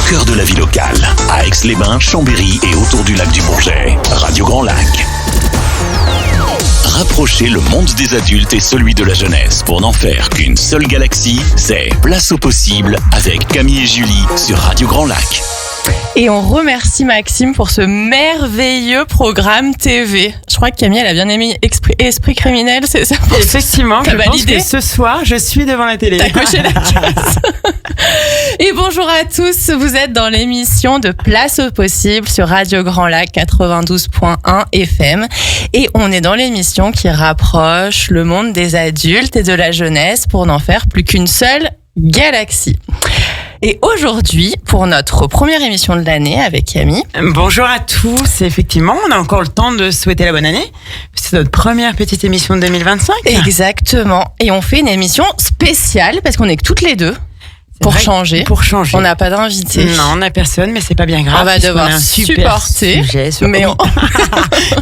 cœur de la vie locale, à Aix-les-Bains, Chambéry et autour du lac du Bourget. Radio Grand Lac. Rapprocher le monde des adultes et celui de la jeunesse pour n'en faire qu'une seule galaxie, c'est Place au possible avec Camille et Julie sur Radio Grand Lac. Et on remercie Maxime pour ce merveilleux programme TV. Je crois que Camille, elle a bien aimé Esprit criminel, c'est ça? Effectivement, T'as je pense validé que ce soir, je suis devant la télé. T'as coché la case. Et bonjour à tous, vous êtes dans l'émission de Place au possible sur Radio Grand Lac 92.1 FM. Et on est dans l'émission qui rapproche le monde des adultes et de la jeunesse pour n'en faire plus qu'une seule galaxie. Et aujourd'hui, pour notre première émission de l'année avec Camille. Bonjour à tous. Effectivement, on a encore le temps de souhaiter la bonne année. C'est notre première petite émission de 2025. Exactement. Et on fait une émission spéciale parce qu'on est que toutes les deux. Pour changer. On n'a pas d'invité. Non, on n'a personne, mais c'est pas bien grave. On va devoir supporter. Mais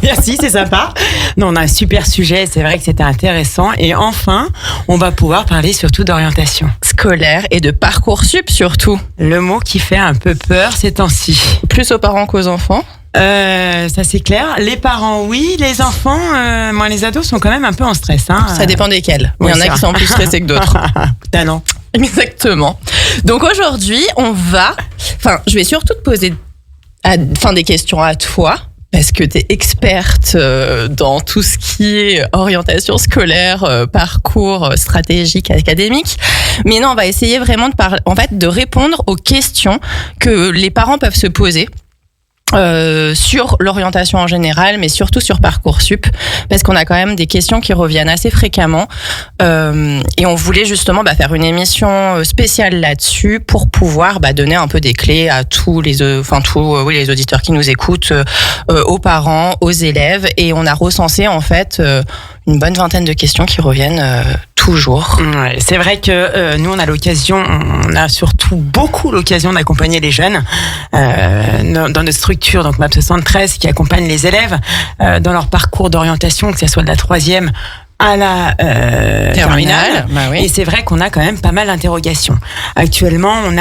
Merci, c'est sympa. Non, on a un super sujet. C'est vrai que c'était intéressant. Et enfin, on va pouvoir parler surtout d'orientation scolaire et de Parcoursup surtout. Le mot qui fait un peu peur ces temps-ci. Plus aux parents qu'aux enfants. Ça c'est clair. Les parents, oui. Les enfants, moi, les ados sont quand même un peu en stress. Hein. Ça dépend desquels. Il y en a qui sont plus stressés que d'autres. Talent. Exactement. Donc aujourd'hui, je vais surtout te poser des questions à toi, parce que tu es experte dans tout ce qui est orientation scolaire, parcours stratégique, académique. Mais non, on va essayer vraiment de répondre aux questions que les parents peuvent se poser. Sur l'orientation en général, mais surtout sur Parcoursup, parce qu'on a quand même des questions qui reviennent assez fréquemment, et on voulait justement faire une émission spéciale là-dessus pour pouvoir donner un peu des clés à tous les auditeurs qui nous écoutent, aux parents, aux élèves, et on a recensé en fait une bonne vingtaine de questions qui reviennent toujours. Ouais, c'est vrai que nous, on a surtout beaucoup l'occasion d'accompagner les jeunes dans notre structure, donc MAP 73, qui accompagne les élèves dans leur parcours d'orientation, que ce soit de la 3e à la terminale. Oui. Et c'est vrai qu'on a quand même pas mal d'interrogations. Actuellement, on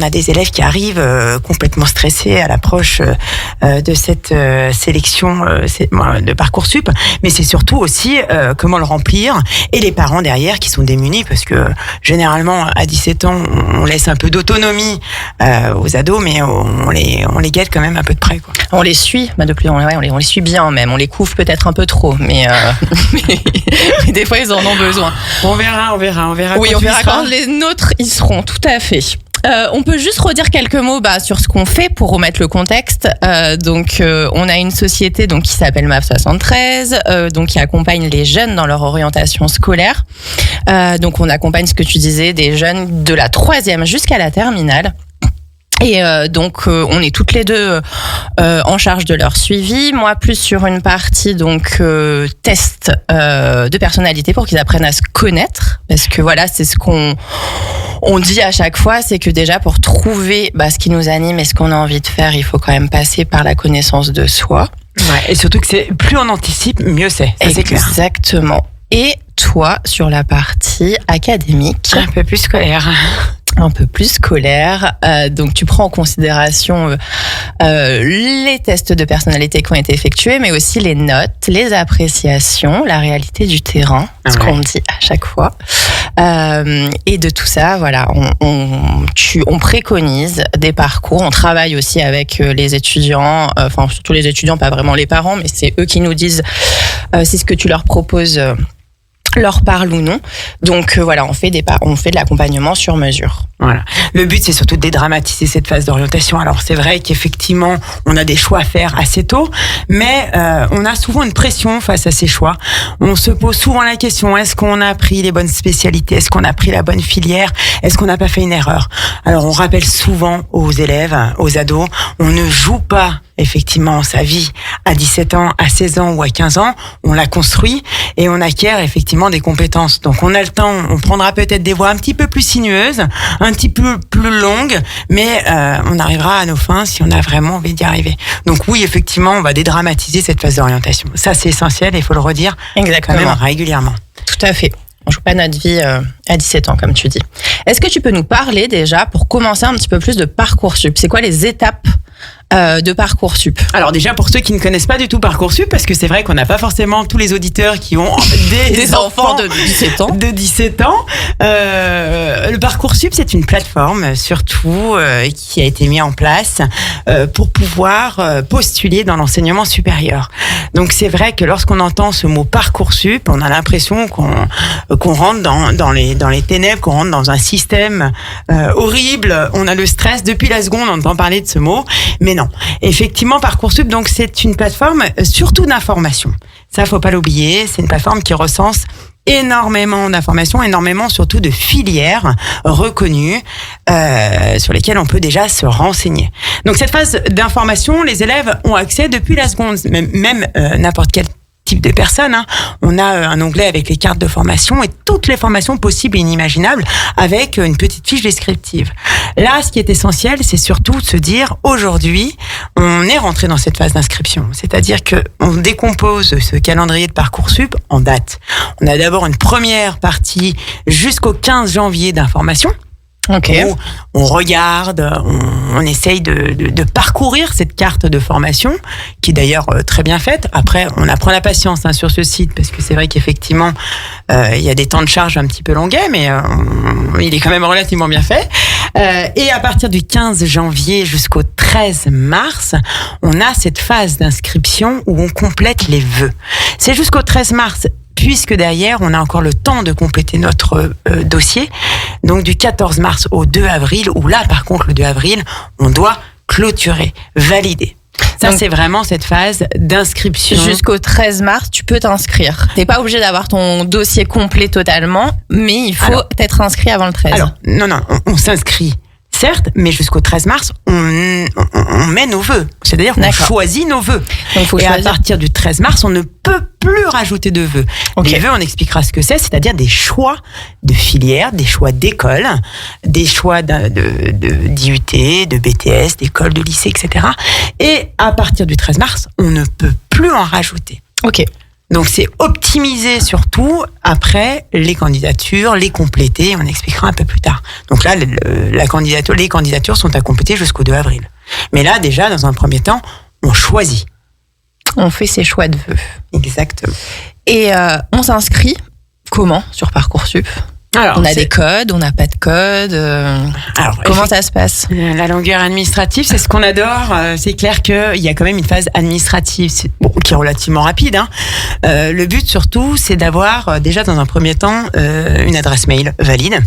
a des élèves qui arrivent complètement stressés à l'approche de cette sélection de Parcoursup, mais c'est surtout aussi comment le remplir, et les parents derrière qui sont démunis, parce que généralement à 17 ans on laisse un peu d'autonomie aux ados, mais on les guette quand même un peu de près, quoi. On les suit, on les suit bien même, on les couvre peut-être un peu trop, mais des fois ils en ont besoin. On verra. Oui, on verra quand les nôtres y seront, tout à fait. On peut juste redire quelques mots sur ce qu'on fait pour remettre le contexte. On a une société qui s'appelle MAP 73, qui accompagne les jeunes dans leur orientation scolaire. On accompagne, ce que tu disais, des jeunes de la 3e jusqu'à la terminale. Et on est toutes les deux en charge de leur suivi. Moi, plus sur une partie test de personnalité pour qu'ils apprennent à se connaître, parce que c'est ce qu'on dit à chaque fois, c'est que déjà pour trouver ce qui nous anime et ce qu'on a envie de faire, il faut quand même passer par la connaissance de soi. Ouais, et surtout que plus on anticipe, mieux c'est. Ça, c'est clair. Exactement. Et toi, sur la partie académique, un peu plus scolaire. Donc tu prends en considération les tests de personnalité qui ont été effectués, mais aussi les notes, les appréciations, la réalité du terrain, ce qu'on dit à chaque fois. Et de tout ça, on préconise des parcours. On travaille aussi avec les étudiants, surtout les étudiants, pas vraiment les parents, mais c'est eux qui nous disent si ce que tu leur proposes leur parle ou non. Donc on fait de l'accompagnement sur mesure. Voilà. Le but, c'est surtout de dédramatiser cette phase d'orientation. Alors c'est vrai qu'effectivement, on a des choix à faire assez tôt, mais on a souvent une pression face à ces choix. On se pose souvent la question, est-ce qu'on a pris les bonnes spécialités? Est-ce qu'on a pris la bonne filière? Est-ce qu'on n'a pas fait une erreur? Alors on rappelle souvent aux élèves, aux ados, on ne joue pas effectivement sa vie à 17 ans, à 16 ans ou à 15 ans, on la construit et on acquiert effectivement des compétences. Donc on a le temps, on prendra peut-être des voies un petit peu plus sinueuses, un petit peu plus longues, mais on arrivera à nos fins si on a vraiment envie d'y arriver. Donc oui, effectivement, on va dédramatiser cette phase d'orientation. Ça, c'est essentiel et il faut le redire. Exactement. Quand même régulièrement. Tout à fait. On joue pas notre vie à 17 ans, comme tu dis. Est-ce que tu peux nous parler déjà, pour commencer un petit peu plus, de Parcoursup? C'est quoi les étapes de Parcoursup? Alors déjà, pour ceux qui ne connaissent pas du tout Parcoursup, parce que c'est vrai qu'on n'a pas forcément tous les auditeurs qui ont des enfants de 17 ans. De 17 ans. Le Parcoursup, c'est une plateforme surtout qui a été mise en place pour pouvoir postuler dans l'enseignement supérieur. Donc c'est vrai que lorsqu'on entend ce mot Parcoursup, on a l'impression qu'on rentre dans les ténèbres, qu'on rentre dans un système horrible. On a le stress depuis la seconde, on entend parler de ce mot. Mais non, effectivement, Parcoursup, donc c'est une plateforme surtout d'information. Ça, faut pas l'oublier. C'est une plateforme qui recense énormément d'informations, énormément surtout de filières reconnues sur lesquelles on peut déjà se renseigner. Donc cette phase d'information, les élèves ont accès depuis la seconde, même n'importe quel type de personnes. On a un onglet avec les cartes de formation et toutes les formations possibles et inimaginables avec une petite fiche descriptive. Là, ce qui est essentiel, c'est surtout de se dire, aujourd'hui, on est rentré dans cette phase d'inscription. C'est-à-dire que on décompose ce calendrier de Parcoursup en dates. On a d'abord une première partie jusqu'au 15 janvier d'information. Okay. Où on regarde, on essaye de parcourir cette carte de formation, qui est d'ailleurs très bien faite. Après, on apprend la patience sur ce site, parce que c'est vrai qu'effectivement, il y a des temps de charge un petit peu longuets, mais il est quand même relativement bien fait. Et à partir du 15 janvier jusqu'au 13 mars, on a cette phase d'inscription où on complète les vœux. C'est jusqu'au 13 mars, puisque derrière, on a encore le temps de compléter notre dossier. Donc du 14 mars au 2 avril, où là, par contre, le 2 avril, on doit clôturer, valider. Ça, donc, c'est vraiment cette phase d'inscription. Jusqu'au 13 mars, tu peux t'inscrire. T'es pas obligé d'avoir ton dossier complet totalement, mais il faut être inscrit avant le 13. Alors, non, on s'inscrit. Certes, mais jusqu'au 13 mars, on met nos vœux. C'est-à-dire qu'on choisit nos vœux. Donc, faut choisir. À partir du 13 mars, on ne peut plus rajouter de vœux. Okay. Les vœux, on expliquera ce que c'est-à-dire des choix de filière, des choix d'école, des choix d'IUT, de BTS, d'école, de lycée, etc. Et à partir du 13 mars, on ne peut plus en rajouter. Ok. Donc, c'est optimiser surtout après les candidatures, les compléter. On expliquera un peu plus tard. Donc là, les candidatures sont à compléter jusqu'au 2 avril. Mais là, déjà, dans un premier temps, on choisit. On fait ses choix de vœux. Exactement. Et on s'inscrit comment sur Parcoursup ? Alors, on a des codes, on n'a pas de code. Alors, comment ça se passe ? La longueur administrative, c'est ce qu'on adore. C'est clair qu'il y a quand même une phase administrative qui est relativement rapide. Le but surtout, c'est d'avoir déjà dans un premier temps une adresse mail valide.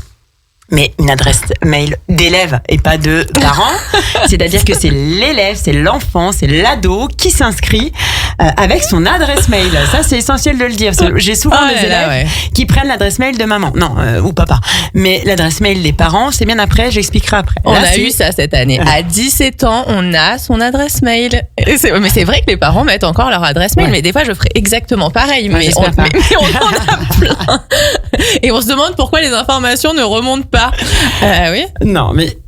Mais une adresse mail d'élève et pas de parents. C'est-à-dire que c'est l'élève, c'est l'enfant, c'est l'ado qui s'inscrit avec son adresse mail. Ça, c'est essentiel de le dire. J'ai souvent des élèves qui prennent l'adresse mail de maman. Non, ou papa. Mais l'adresse mail des parents, c'est bien après, j'expliquerai après. On a eu ça cette année. À 17 ans, on a son adresse mail. Mais c'est vrai que les parents mettent encore leur adresse mail. Ouais. Mais des fois, je ferais exactement pareil. Mais on en a plein. Et on se demande pourquoi les informations ne remontent pas. Oui. Non, mais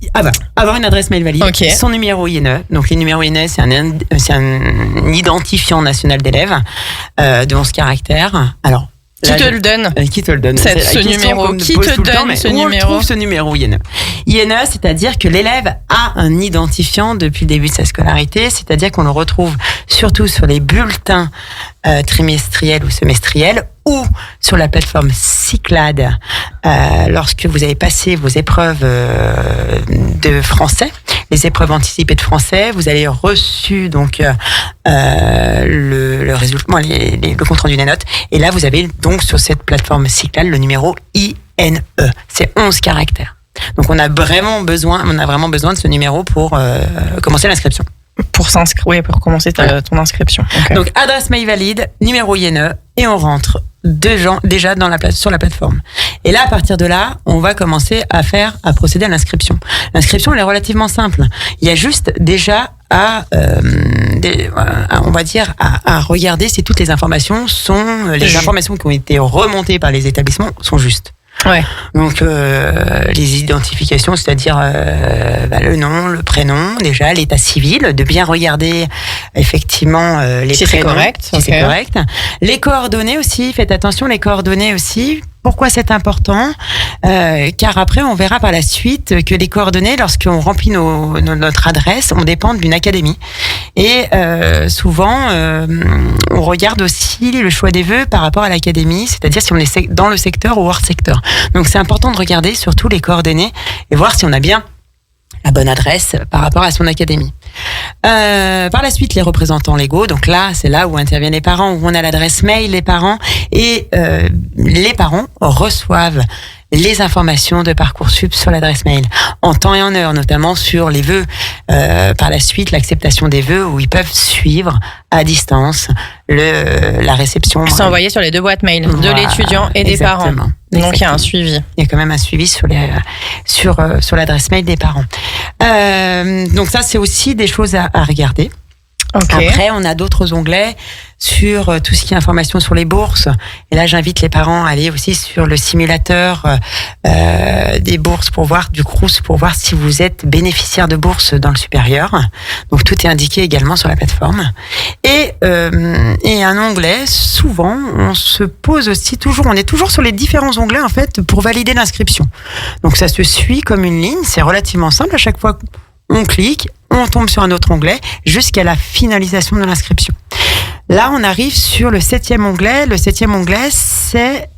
avoir une adresse mail valide, son numéro INE. Donc les numéros INE, c'est un identifiant national d'élèves de 11 caractères. Alors, qui te le donne ? Qui te le donne ? Ce numéro. Qui te donne ce numéro ? On trouve ce numéro INE. INE, c'est-à-dire que l'élève a un identifiant depuis le début de sa scolarité, c'est-à-dire qu'on le retrouve surtout sur les bulletins trimestriels ou semestriels ou sur la plateforme Cyclades lorsque vous avez passé vos épreuves de français, les épreuves anticipées de français, vous avez reçu donc le résultat, le compte rendu des notes, et là vous avez donc sur cette plateforme Cyclades le numéro INE. C'est 11 caractères. Donc on a vraiment besoin de ce numéro pour commencer l'inscription. Pour commencer ton inscription. Okay. Donc adresse mail valide, numéro INE, et on rentre déjà sur la plateforme. Et là, à partir de là, on va commencer à procéder à l'inscription. L'inscription, elle est relativement simple. Il y a juste déjà à regarder si toutes les informations informations qui ont été remontées par les établissements sont justes. Ouais. Donc les identifications, c'est-à-dire le nom, le prénom, déjà l'état civil, de bien regarder effectivement les si prénoms, c'est correct. si c'est correct. Les coordonnées aussi, faites attention, les coordonnées aussi. Pourquoi c'est important ? Car après, on verra par la suite que les coordonnées, lorsqu'on remplit notre adresse, on dépend d'une académie. Et souvent, on regarde aussi le choix des vœux par rapport à l'académie, c'est-à-dire si on est dans le secteur ou hors secteur. Donc c'est important de regarder surtout les coordonnées et voir si on a bien la bonne adresse par rapport à son académie. Par la suite, les représentants légaux. Donc là, c'est là où interviennent les parents, où on a l'adresse mail des parents et les parents reçoivent les informations de Parcoursup sur l'adresse mail en temps et en heure, notamment sur les vœux. Par la suite, l'acceptation des vœux où ils peuvent suivre à distance la réception. C'est envoyé sur les 2 boîtes mail de l'étudiant et des parents. Donc il y a un suivi. Il y a quand même un suivi sur l'adresse mail des parents. Donc ça, c'est aussi des choses à regarder. Okay. Après, on a d'autres onglets sur tout ce qui est information sur les bourses. Et là, j'invite les parents à aller aussi sur le simulateur des bourses pour voir, du Crous, pour voir si vous êtes bénéficiaire de bourse dans le supérieur. Donc, tout est indiqué également sur la plateforme. Et un onglet, souvent, on se pose aussi toujours, on est toujours sur les différents onglets, en fait, pour valider l'inscription. Donc, ça se suit comme une ligne. C'est relativement simple. À chaque fois, on clique, on tombe sur un autre onglet jusqu'à la finalisation de l'inscription. Là, on arrive sur le 7e onglet. Le 7e onglet, c'est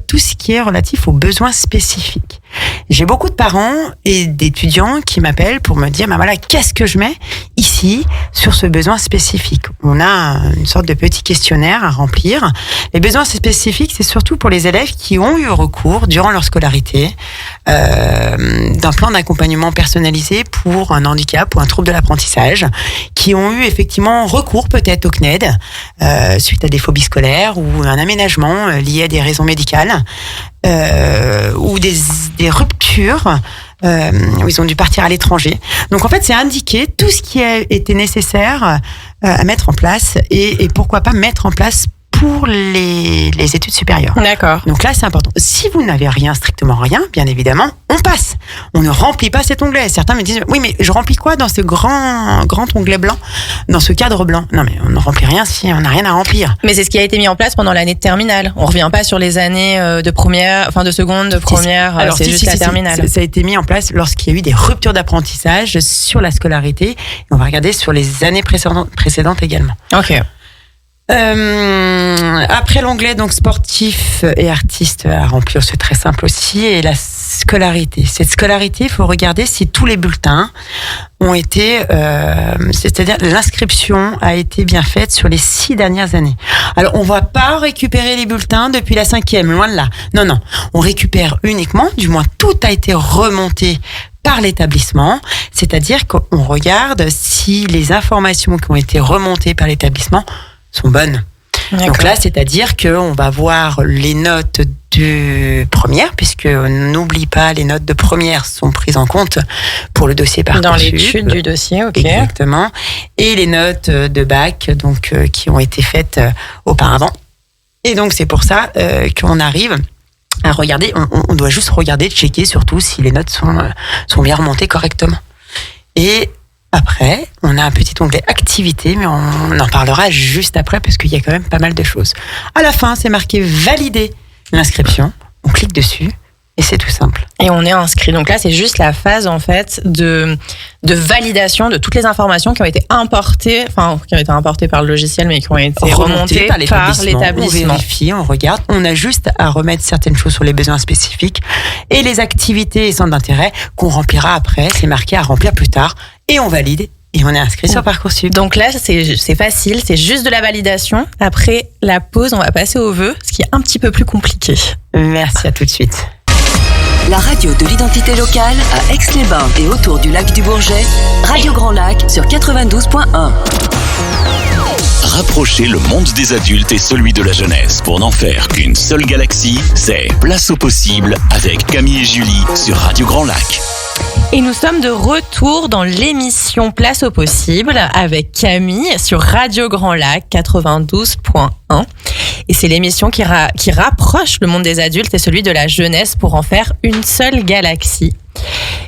tout ce qui est relatif aux besoins spécifiques. J'ai beaucoup de parents et d'étudiants qui m'appellent pour me dire, voilà, qu'est-ce que je mets ici sur ce besoin spécifique ? On a une sorte de petit questionnaire à remplir. Les besoins spécifiques, c'est surtout pour les élèves qui ont eu recours durant leur scolarité d'un plan d'accompagnement personnalisé pour un handicap ou un trouble de l'apprentissage, qui ont eu effectivement recours peut-être au CNED suite à des phobies scolaires ou un aménagement lié à des raisons médicales ou des ruptures où ils ont dû partir à l'étranger. Donc en fait, c'est indiqué tout ce qui a été nécessaire à mettre en place et pourquoi pas mettre en place pour les études supérieures. D'accord. Donc là, c'est important. Si vous n'avez rien, strictement rien, bien évidemment, on passe. On ne remplit pas cet onglet. Certains me disent, oui, mais je remplis quoi dans ce grand onglet blanc, dans ce cadre blanc ? Non, mais on ne remplit rien si on n'a rien à remplir. Mais c'est ce qui a été mis en place pendant l'année de terminale. On revient pas sur les années de première, enfin de seconde, de première. Alors, c'est juste la terminale. Ça a été mis en place lorsqu'il y a eu des ruptures d'apprentissage sur la scolarité. Et on va regarder sur les années précédentes également. Ok. Après l'onglet donc sportif et artiste à remplir, c'est très simple aussi, et la scolarité. Cette scolarité, il faut regarder si tous les bulletins ont été, c'est-à-dire l'inscription a été bien faite sur les 6 dernières années. Alors on va pas récupérer les bulletins depuis la 5e, loin de là. Non, on récupère uniquement, du moins tout a été remonté par l'établissement, c'est-à-dire qu'on regarde si les informations qui ont été remontées par l'établissement sont bonnes. D'accord. Donc là, c'est-à-dire qu'on va voir les notes de première, puisque n'oublie pas, les notes de première sont prises en compte pour le dossier Parcoursup. Dans l'étude du dossier, ok. Exactement. Et les notes de bac, donc qui ont été faites auparavant. Et donc c'est pour ça qu'on arrive à regarder. On doit juste regarder, checker surtout si les notes sont bien remontées correctement. Et après, on a un petit onglet activité, mais on en parlera juste après parce qu'il y a quand même pas mal de choses. À la fin, c'est marqué valider l'inscription. On clique dessus et c'est tout simple. Et on est inscrit. Donc là, c'est juste la phase en fait de validation de toutes les informations qui ont été importées, par le logiciel, mais qui ont été remontées par l'établissement. On vérifie, on regarde. On a juste à remettre certaines choses sur les besoins spécifiques et les activités et centres d'intérêt qu'on remplira après. C'est marqué à remplir plus tard et on valide. Et on est inscrit sur Parcoursup. Donc là, c'est facile, c'est juste de la validation. Après la pause, on va passer aux vœux, ce qui est un petit peu plus compliqué. Merci, à tout de suite. La radio de l'identité locale à Aix-les-Bains et autour du lac du Bourget, Radio Grand Lac sur 92.1. Rapprocher le monde des adultes et celui de la jeunesse pour n'en faire qu'une seule galaxie, c'est Place au possible avec Camille et Julie sur Radio Grand Lac. Et nous sommes de retour dans l'émission Place au possible avec Camille sur Radio Grand Lac 92.1. Et c'est l'émission qui rapproche le monde des adultes et celui de la jeunesse pour en faire une seule galaxie.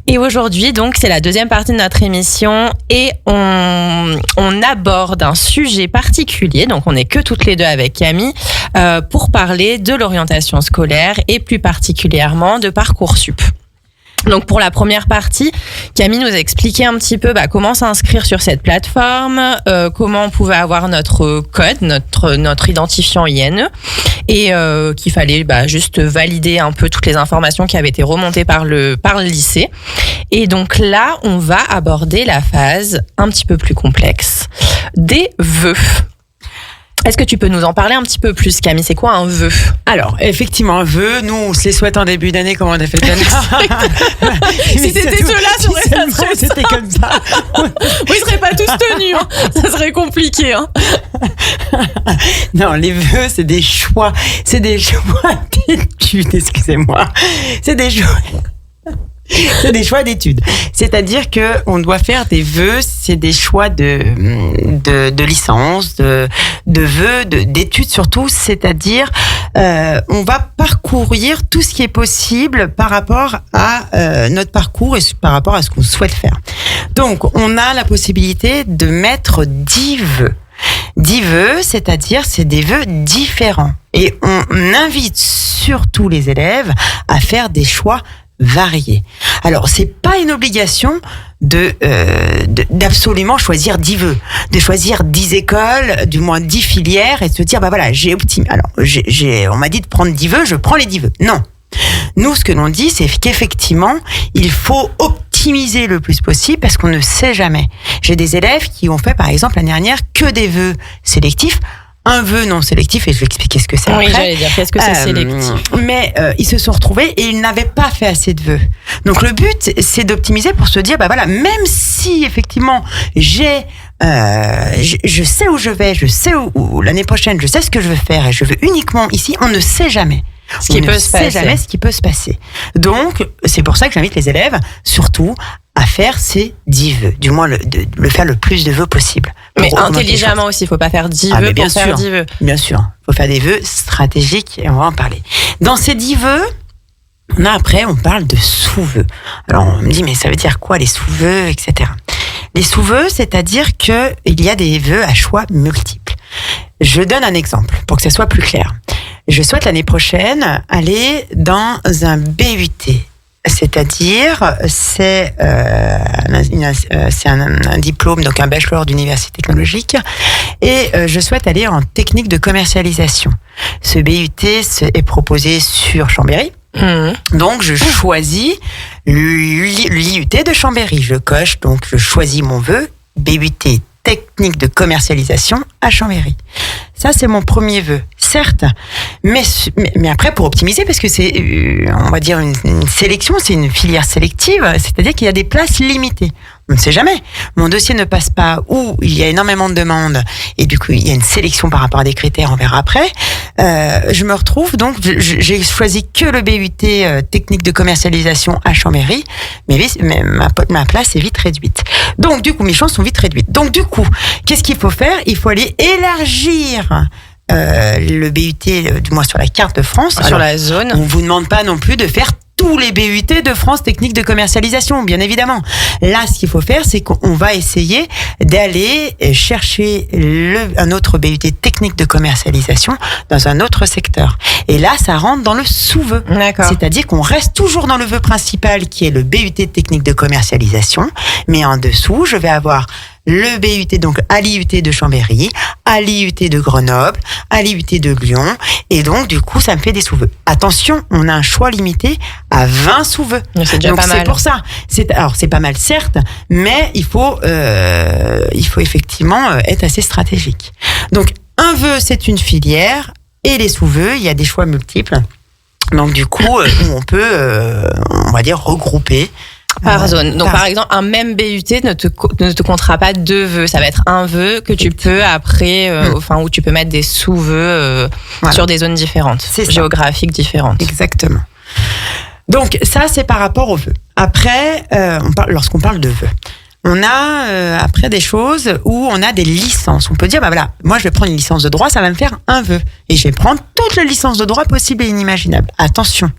Et aujourd'hui, donc, c'est la deuxième partie de notre émission et on aborde un sujet particulier. Donc, on n'est que toutes les deux avec Camille pour parler de l'orientation scolaire et plus particulièrement de Parcoursup. Donc pour la première partie, Camille nous a expliqué un petit peu comment s'inscrire sur cette plateforme, comment on pouvait avoir notre code, notre identifiant INE, et qu'il fallait juste valider un peu toutes les informations qui avaient été remontées par le lycée. Et donc là, on va aborder la phase un petit peu plus complexe des vœux. Est-ce que tu peux nous en parler un petit peu plus, Camille? C'est quoi un vœu? Alors, effectivement, un vœu, nous, on se les souhaite en début d'année, comme on a fait le Si c'était ceux-là, c'était comme ça. Ils seraient pas tous tenus, hein. Ça serait compliqué. Hein. Non, les vœux, c'est des choix d'études, excusez-moi. C'est des choix d'études. C'est-à-dire que on doit faire des vœux, c'est des choix de licence, de vœux, d'études surtout. C'est-à-dire, on va parcourir tout ce qui est possible par rapport à notre parcours et par rapport à ce qu'on souhaite faire. Donc, on a la possibilité de mettre 10 vœux. 10 vœux, c'est-à-dire c'est des vœux différents. Et on invite surtout les élèves à faire des choix variés. Alors, c'est pas une obligation d'absolument choisir 10 vœux, de choisir 10 écoles, du moins 10 filières et de se dire, voilà, on m'a dit de prendre 10 vœux, je prends les 10 vœux. Non. Nous, ce que l'on dit, c'est qu'effectivement, il faut optimiser le plus possible parce qu'on ne sait jamais. J'ai des élèves qui ont fait, par exemple, l'année dernière, que des vœux sélectifs. Un vœu non sélectif, et je vais expliquer ce que c'est après. Oui, j'allais dire, qu'est-ce que c'est sélectif? Mais ils se sont retrouvés et ils n'avaient pas fait assez de vœux. Donc le but, c'est d'optimiser pour se dire, voilà, même si effectivement je sais où je vais, je sais où l'année prochaine, je sais ce que je veux faire et je veux uniquement ici, on ne sait jamais. Ce qui peut se passer. Donc, c'est pour ça que j'invite les élèves, surtout, à faire ces 10 vœux. Du moins, le faire le plus de vœux possible. Mais intelligemment aussi, il ne faut pas faire 10 vœux pour faire 10 vœux. Bien sûr, il faut faire des vœux stratégiques et on va en parler. Dans ces 10 vœux, on parle de sous-vœux. Alors, on me dit, mais ça veut dire quoi les sous-vœux, etc. Les sous-vœux, c'est-à-dire qu'il y a des vœux à choix multiples. Je donne un exemple pour que ça soit plus clair. Je souhaite l'année prochaine aller dans un BUT. C'est-à-dire, c'est un diplôme, donc un bachelor d'université technologique, et je souhaite aller en technique de commercialisation. Ce BUT est proposé sur Chambéry. Donc, je choisis l'IUT de Chambéry. Je coche, donc je choisis mon vœu, BUT technique de commercialisation à Chambéry. Ça, c'est mon premier vœu. Certes, mais après, pour optimiser, parce que c'est, on va dire, une sélection, c'est une filière sélective, c'est-à-dire qu'il y a des places limitées. On ne sait jamais. Mon dossier ne passe pas ou il y a énormément de demandes et du coup, il y a une sélection par rapport à des critères, on verra après. Je me retrouve, donc, j'ai choisi que le BUT technique de commercialisation à Chambéry, mais ma place est vite réduite. Donc, du coup, mes chances sont vite réduites. Donc, du coup, qu'est-ce qu'il faut faire? Il faut aller élargir le BUT, du moins sur la carte de France. Sur la zone. On vous demande pas non plus de faire tous les BUT de France technique de commercialisation, bien évidemment. Là, ce qu'il faut faire, c'est qu'on va essayer d'aller chercher un autre BUT technique de commercialisation dans un autre secteur. Et là, ça rentre dans le sous-vœu. D'accord. C'est-à-dire qu'on reste toujours dans le vœu principal qui est le BUT technique de commercialisation, mais en dessous, je vais avoir le BUT, donc à l'IUT de Chambéry, à l'IUT de Grenoble, à l'IUT de Lyon, et donc du coup ça me fait des sous-vœux. Attention, on a un choix limité à 20 sous-vœux. C'est déjà donc pas mal. C'est pour ça. Alors c'est pas mal certes, mais il faut effectivement être assez stratégique. Donc un vœu c'est une filière, et les sous-vœux, il y a des choix multiples. Donc du coup, on peut, on va dire, regrouper. Par zone. Donc, par exemple, un même BUT ne te comptera pas 2 vœux. Ça va être un vœu que tu peux après, où tu peux mettre des sous-vœux sur des zones différentes, géographiques différentes. Exactement. Donc, ça, c'est par rapport aux vœux. Après, lorsqu'on parle de vœux. On a après des choses où on a des licences. On peut dire, voilà, moi je vais prendre une licence de droit, ça va me faire un vœu. Et je vais prendre toutes les licences de droit possibles et inimaginables. Attention,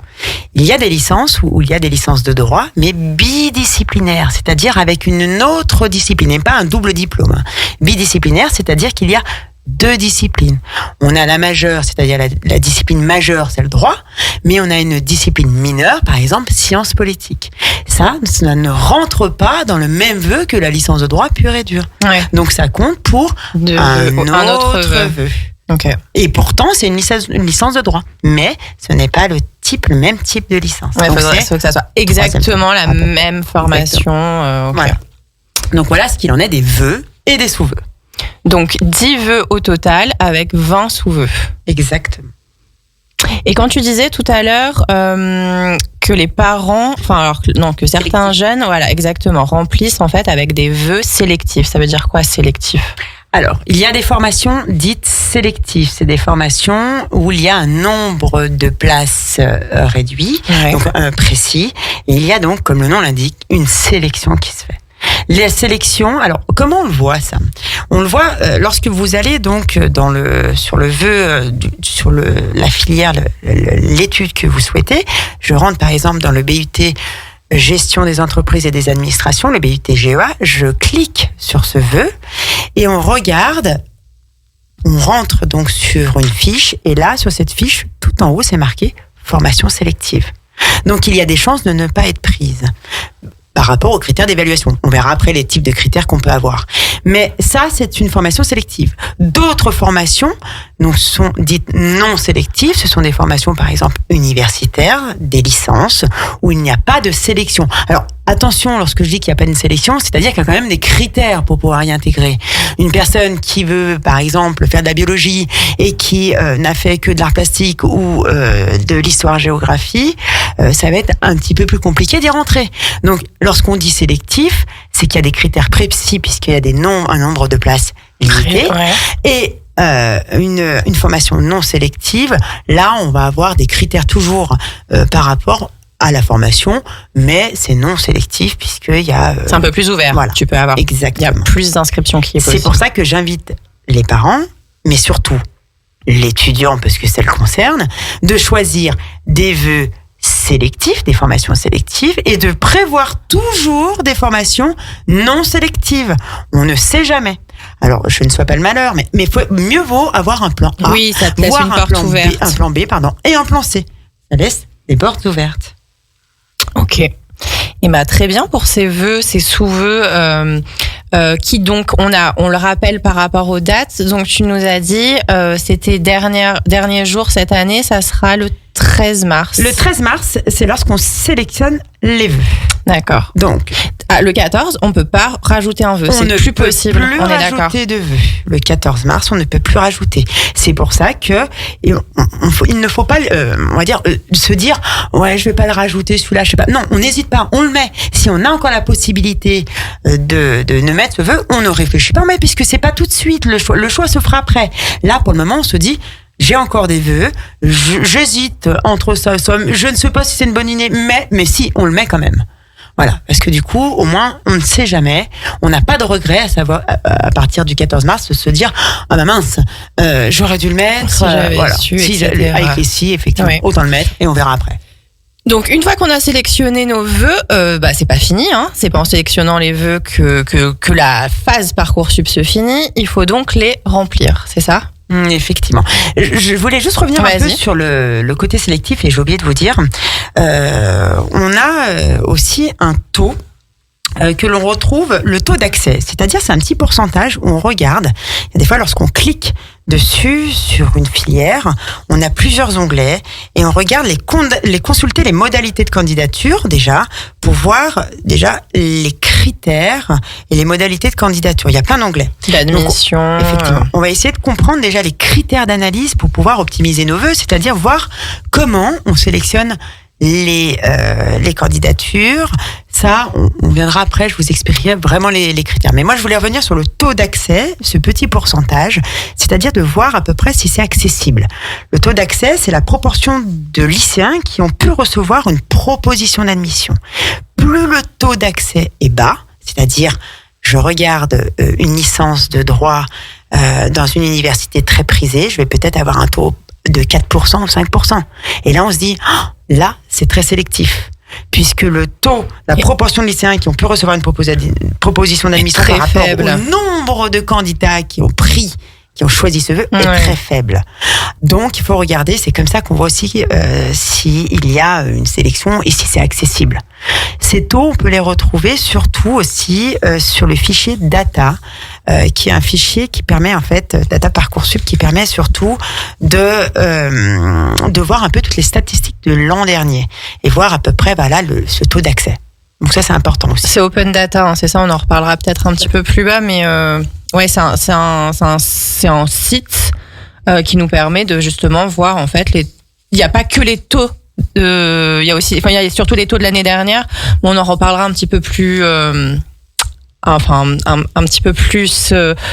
il y a des licences où il y a des licences de droit, mais bidisciplinaires, c'est-à-dire avec une autre discipline, et pas un double diplôme. Bidisciplinaire, c'est-à-dire qu'il y a 2 disciplines. On a la majeure, c'est-à-dire la discipline majeure, c'est le droit, mais on a une discipline mineure, par exemple, sciences politiques. Ça ne rentre pas dans le même vœu que la licence de droit pure et dure. Ouais. Donc ça compte pour un autre vœu. Okay. Et pourtant, c'est une licence de droit. Mais ce n'est pas le même type de licence. Ouais, il faut que ça soit exactement la même formation. Okay. Voilà. Donc voilà ce qu'il en est des vœux et des sous-vœux. Donc 10 vœux au total avec 20 sous-vœux. Exactement. Et quand tu disais tout à l'heure que les parents, que certains jeunes, voilà, exactement, remplissent en fait avec des vœux sélectifs. Ça veut dire quoi, sélectif ? Alors, il y a des formations dites sélectives. C'est des formations où il y a un nombre de places réduit, donc précis. Et il y a donc, comme le nom l'indique, une sélection qui se fait. Les sélections, alors comment on le voit ça ? On le voit lorsque vous allez donc sur la filière, l'étude que vous souhaitez. Je rentre par exemple dans le BUT Gestion des entreprises et des administrations, le BUT GEA. Je clique sur ce vœu et on regarde. On rentre donc sur une fiche et là, sur cette fiche, tout en haut, c'est marqué formation sélective. Donc il y a des chances de ne pas être prise par rapport aux critères d'évaluation. On verra après les types de critères qu'on peut avoir. Mais ça, c'est une formation sélective. D'autres formations sont dites non sélectives. Ce sont des formations, par exemple, universitaires, des licences, où il n'y a pas de sélection. Alors, attention, lorsque je dis qu'il n'y a pas de sélection, c'est-à-dire qu'il y a quand même des critères pour pouvoir y intégrer. Une personne qui veut, par exemple, faire de la biologie et qui n'a fait que de l'art plastique ou de l'histoire-géographie, ça va être un petit peu plus compliqué d'y rentrer. Donc, lorsqu'on dit sélectif, c'est qu'il y a des critères précis puisqu'il y a un nombre de places limitées. Ouais. Et une formation non sélective, là, on va avoir des critères toujours par rapport à la formation, mais c'est non sélectif puisqu'il y a... c'est un peu plus ouvert. Voilà. Tu peux avoir... Exactement. Il y a plus d'inscriptions qui est possible. C'est pour ça que j'invite les parents, mais surtout l'étudiant, parce que ça le concerne, de choisir des vœux sélectifs, des formations sélectives, et de prévoir toujours des formations non sélectives. On ne sait jamais. Alors, je ne sois pas le malheur, mais mieux vaut avoir un plan A, oui, ça te laisse une porte ouverte. Un plan B, et un plan C. Ça laisse des portes ouvertes. Ok. Et très bien pour ces vœux, ces sous-vœux qui donc on le rappelle par rapport aux dates. Donc tu nous as dit c'était dernier jour cette année, ça sera le 13 mars. Le 13 mars, c'est lorsqu'on sélectionne les vœux. D'accord. Donc, le 14, on peut pas rajouter un vœu. C'est plus possible. On ne peut plus rajouter de vœux. Le 14 mars, on ne peut plus rajouter. C'est pour ça que il ne faut pas, se dire ouais, je vais pas le rajouter celui-là, je sais pas. Non, on n'hésite pas, on le met. Si on a encore la possibilité de ne mettre ce vœu, on ne réfléchit pas, mais puisque c'est pas tout de suite le choix se fera après. Là, pour le moment, on se dit j'ai encore des vœux, j'hésite entre ça et ça, je ne sais pas si c'est une bonne idée, mais si, on le met quand même. Voilà, parce que du coup, au moins, on ne sait jamais, on n'a pas de regret à savoir, à partir du 14 mars, de se dire, ah mince, j'aurais dû le mettre, si j'avais su, avec les si, effectivement, oui. Autant le mettre, et on verra après. Donc une fois qu'on a sélectionné nos vœux, c'est pas fini, hein. C'est pas en sélectionnant les vœux que la phase Parcoursup se finit. Il faut donc les remplir, c'est ça ? Effectivement. Je voulais juste revenir un peu sur le côté sélectif et j'ai oublié de vous dire, on a aussi un taux que l'on retrouve, le taux d'accès. C'est-à-dire, c'est un petit pourcentage où on regarde. Il y a des fois, lorsqu'on clique dessus sur une filière, on a plusieurs onglets et on regarde consulter les modalités de candidature déjà pour voir déjà les critères et les modalités de candidature. Il y a plein d'onglets. L'admission. Effectivement. On va essayer de comprendre déjà les critères d'analyse pour pouvoir optimiser nos vœux, c'est-à-dire voir comment on sélectionne les candidatures. Ça, on viendra après, je vous expliquerai vraiment les critères. Mais moi, je voulais revenir sur le taux d'accès, ce petit pourcentage, c'est-à-dire de voir à peu près si c'est accessible. Le taux d'accès, c'est la proportion de lycéens qui ont pu recevoir une proposition d'admission. Plus le taux d'accès est bas, C'est-à-dire, je regarde une licence de droit dans une université très prisée, je vais peut-être avoir un taux de 4% ou 5%. Et là, on se dit, là, c'est très sélectif. Puisque le taux, la proportion de lycéens qui ont pu recevoir une proposition d'admission par rapport au nombre de candidats qui ont choisi ce vœu est très faible. Donc, il faut regarder, c'est comme ça qu'on voit aussi s'il y a une sélection et si c'est accessible. Ces taux, on peut les retrouver surtout aussi sur le fichier Data, qui est un fichier qui permet, en fait, Data Parcoursup, qui permet surtout de voir un peu toutes les statistiques de l'an dernier et voir à peu près ce taux d'accès. Donc ça, c'est important aussi. C'est Open Data, hein, c'est ça, on en reparlera peut-être un petit peu plus bas, mais ouais, c'est un site qui nous permet de justement voir, en fait, il n'y a pas que les taux. Il y a aussi, il y a surtout les taux de l'année dernière. On en reparlera un petit peu plus, un petit peu plus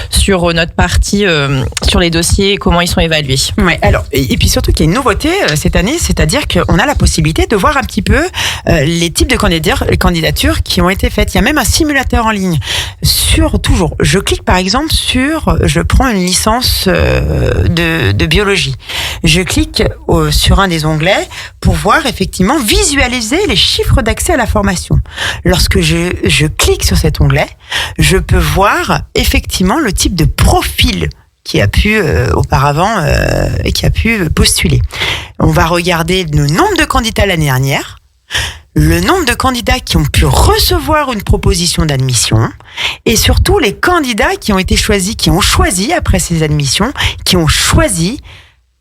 sur notre partie sur les dossiers et comment ils sont évalués. Ouais. Alors et puis surtout qu'il y a une nouveauté cette année, c'est-à-dire qu'on a la possibilité de voir un petit peu les types de candidatures qui ont été faites. Il y a même un simulateur en ligne. Je clique par exemple je prends une licence de biologie. Je clique sur un des onglets pour voir effectivement visualiser les chiffres d'accès à la formation. Lorsque je clique sur cet onglet, je peux voir effectivement le type de profil qui a pu auparavant qui a pu postuler. On va regarder le nombre de candidats l'année dernière, le nombre de candidats qui ont pu recevoir une proposition d'admission et surtout les candidats qui ont été choisis, qui ont choisi après ces admissions, qui ont choisi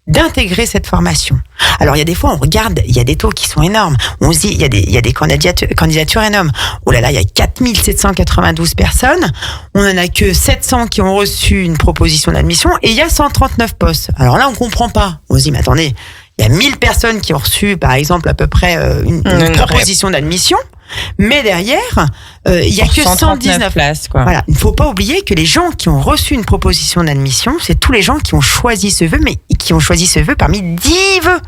d'intégrer cette formation. Alors, il y a des fois, on regarde, il y a des taux qui sont énormes. On se dit, il y a des candidatures énormes. Oh là là, il y a 4792 personnes. On en a que 700 qui ont reçu une proposition d'admission et il y a 139 postes. Alors là, on comprend pas. On se dit, mais attendez, il y a 1000 personnes qui ont reçu, par exemple, à peu près une proposition d'admission. Mais derrière, il y a que 119 places, quoi. Voilà. Il ne faut pas oublier que les gens qui ont reçu une proposition d'admission, c'est tous les gens qui ont choisi ce vœu, mais qui ont choisi ce vœu parmi 10 vœux.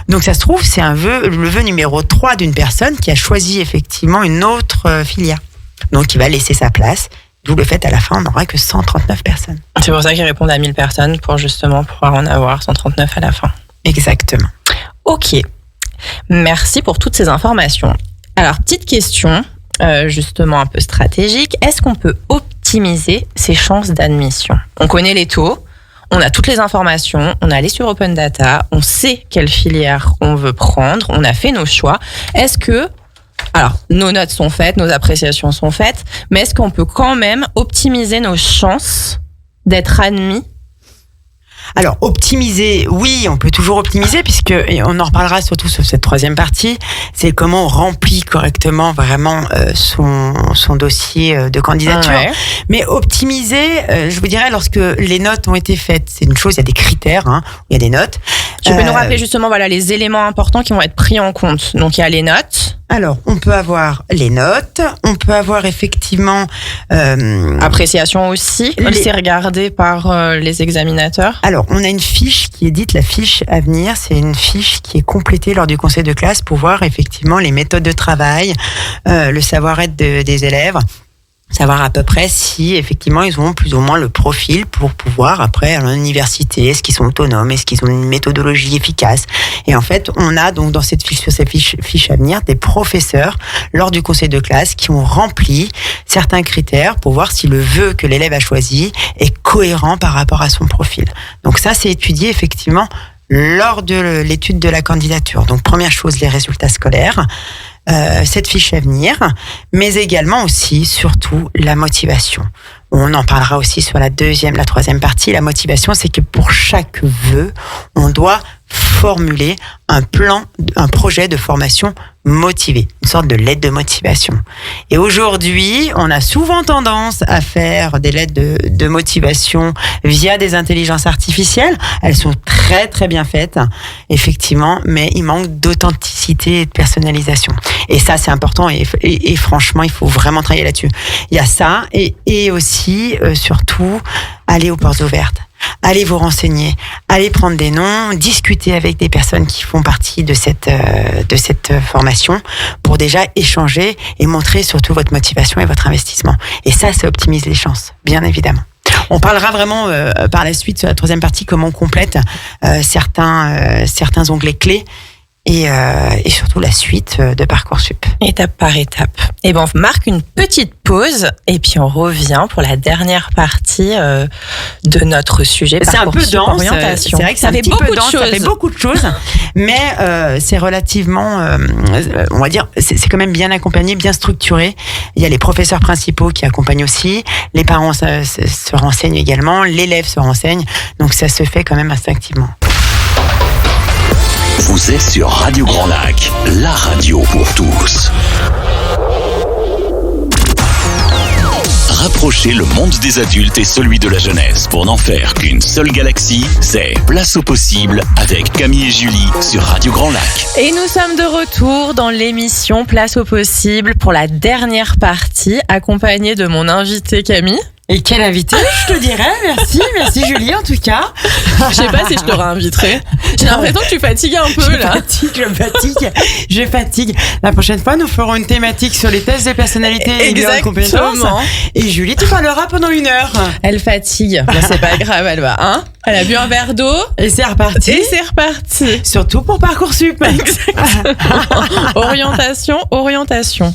Donc ça se trouve, c'est le vœu numéro 3 d'une personne qui a choisi effectivement une autre filière. Donc il va laisser sa place. D'où le fait, à la fin, on n'aura que 139 personnes. C'est pour ça qu'ils répondent à 1000 personnes pour justement pouvoir en avoir 139 à la fin. Exactement. Ok. Merci pour toutes ces informations. Alors, petite question, justement un peu stratégique. Est-ce qu'on peut optimiser ses chances d'admission ? On connaît les taux, on a toutes les informations, on est allé sur Open Data, on sait quelle filière on veut prendre, on a fait nos choix. Est-ce que, alors, nos notes sont faites, nos appréciations sont faites, mais est-ce qu'on peut quand même optimiser nos chances d'être admis ? Alors, optimiser, oui, on peut toujours optimiser puisque, et on en reparlera surtout sur cette troisième partie, c'est comment on remplit correctement vraiment son dossier de candidature. Ouais. Mais optimiser, je vous dirais, lorsque les notes ont été faites, c'est une chose, il y a des critères, il y a des notes. Tu peux nous rappeler justement les éléments importants qui vont être pris en compte. Donc, il y a les notes. Alors, on peut avoir les notes, on peut avoir effectivement... appréciation aussi, c'est regardé par les examinateurs. Alors, on a une fiche qui est dite la fiche à venir. C'est une fiche qui est complétée lors du conseil de classe pour voir effectivement les méthodes de travail, le savoir-être des élèves. Savoir à peu près si effectivement ils ont plus ou moins le profil pour pouvoir après à l'université, est-ce qu'ils sont autonomes, est-ce qu'ils ont une méthodologie efficace. Et en fait, on a donc dans cette fiche, sur cette fiche à venir, des professeurs lors du conseil de classe qui ont rempli certains critères pour voir si le vœu que l'élève a choisi est cohérent par rapport à son profil. Donc ça, c'est étudié effectivement lors de l'étude de la candidature. Donc première chose, les résultats scolaires. Cette fiche à venir, mais également aussi, surtout, la motivation. On en parlera aussi sur la troisième partie. La motivation, c'est que pour chaque vœu, on doit formuler un projet de formation motivé, une sorte de lettre de motivation. Et aujourd'hui, on a souvent tendance à faire des lettres de motivation via des intelligences artificielles. Elles sont très très bien faites, effectivement, mais il manque d'authenticité et de personnalisation. Et ça, c'est important et franchement, il faut vraiment travailler là-dessus. Il y a ça et aussi, surtout, aller aux portes ouvertes. allez vous renseigner, allez prendre des noms, discuter avec des personnes qui font partie de cette formation pour déjà échanger et montrer surtout votre motivation et votre investissement. Et ça optimise les chances, bien évidemment. On parlera vraiment par la suite sur la troisième partie comment on complète certains onglets clés et surtout la suite de Parcoursup. Étape par étape. Et ben on marque une petite pause et puis on revient pour la dernière partie de notre sujet. C'est un peu dense. Orientation. C'est vrai que ça fait beaucoup de choses. Ça fait beaucoup de choses, mais c'est relativement, on va dire, c'est quand même bien accompagné, bien structuré. Il y a les professeurs principaux qui accompagnent aussi, les parents se renseignent également, l'élève se renseigne, donc ça se fait quand même instinctivement. Vous êtes sur Radio Grand Lac, la radio pour tous. Rapprochez le monde des adultes et celui de la jeunesse pour n'en faire qu'une seule galaxie. C'est Place au possible avec Camille et Julie sur Radio Grand Lac. Et nous sommes de retour dans l'émission Place au possible pour la dernière partie, accompagnée de mon invité Camille. Et quel invité, je te dirais. Merci Julie en tout cas. Je sais pas si je te réinviterai. J'ai l'impression que tu fatigues un peu là. Je fatigue. La prochaine fois, nous ferons une thématique sur les tests de personnalité et de compétences. Et Julie, tu parleras pendant 1 heure. Elle fatigue. Mais c'est pas grave, elle va. Elle a bu un verre d'eau. Et c'est reparti. Surtout pour Parcoursup. Exactement. Orientation.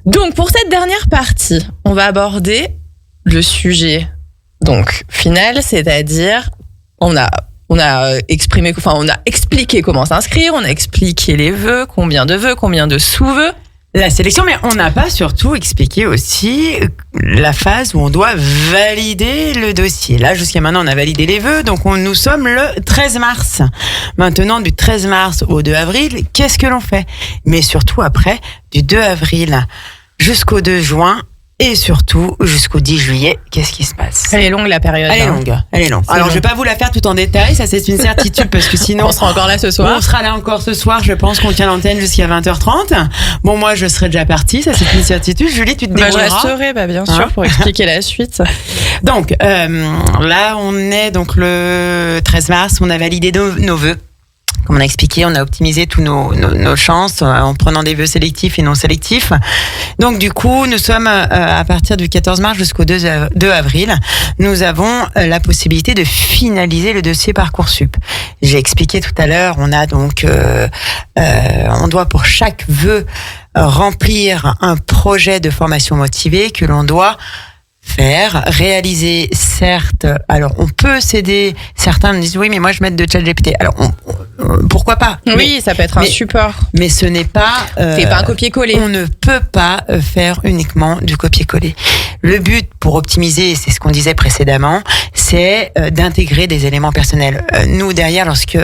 Donc, pour cette dernière partie, on va aborder le sujet final, c'est-à-dire on a expliqué comment s'inscrire, on a expliqué les vœux, combien de sous-vœux. La sélection, mais on n'a pas surtout expliqué aussi la phase où on doit valider le dossier. Là, jusqu'à maintenant, on a validé les vœux, donc nous sommes le 13 mars. Maintenant, du 13 mars au 2 avril, qu'est-ce que l'on fait ? Mais surtout après, du 2 avril jusqu'au 2 juin, et surtout jusqu'au 10 juillet, qu'est-ce qui se passe ? Elle est longue la période. Elle est longue. Alors je vais pas vous la faire tout en détail, ça c'est une certitude parce que sinon on sera encore là ce soir. On sera là encore ce soir, je pense qu'on tient l'antenne jusqu'à 20h30. Bon, moi je serai déjà partie, ça c'est une certitude. Julie, tu te débrouilleras. Je resterai bien sûr pour expliquer la suite. Donc là on est donc le 13 mars, on a validé nos vœux. Comme on a expliqué, on a optimisé tous nos chances en prenant des vœux sélectifs et non sélectifs. Donc du coup, nous sommes à partir du 14 mars jusqu'au 2 avril, nous avons la possibilité de finaliser le dossier Parcoursup. J'ai expliqué tout à l'heure, on a donc on doit pour chaque vœu remplir un projet de formation motivée que l'on doit réaliser, certes. Alors, on peut s'aider. Certains me disent, oui, mais moi, je mets de ChatGPT. Alors, pourquoi pas ? Oui, ça peut être un support. Mais ce n'est pas... c'est pas un copier-coller. On ne peut pas faire uniquement du copier-coller. Le but, pour optimiser, c'est ce qu'on disait précédemment, c'est d'intégrer des éléments personnels. Nous, derrière, parce que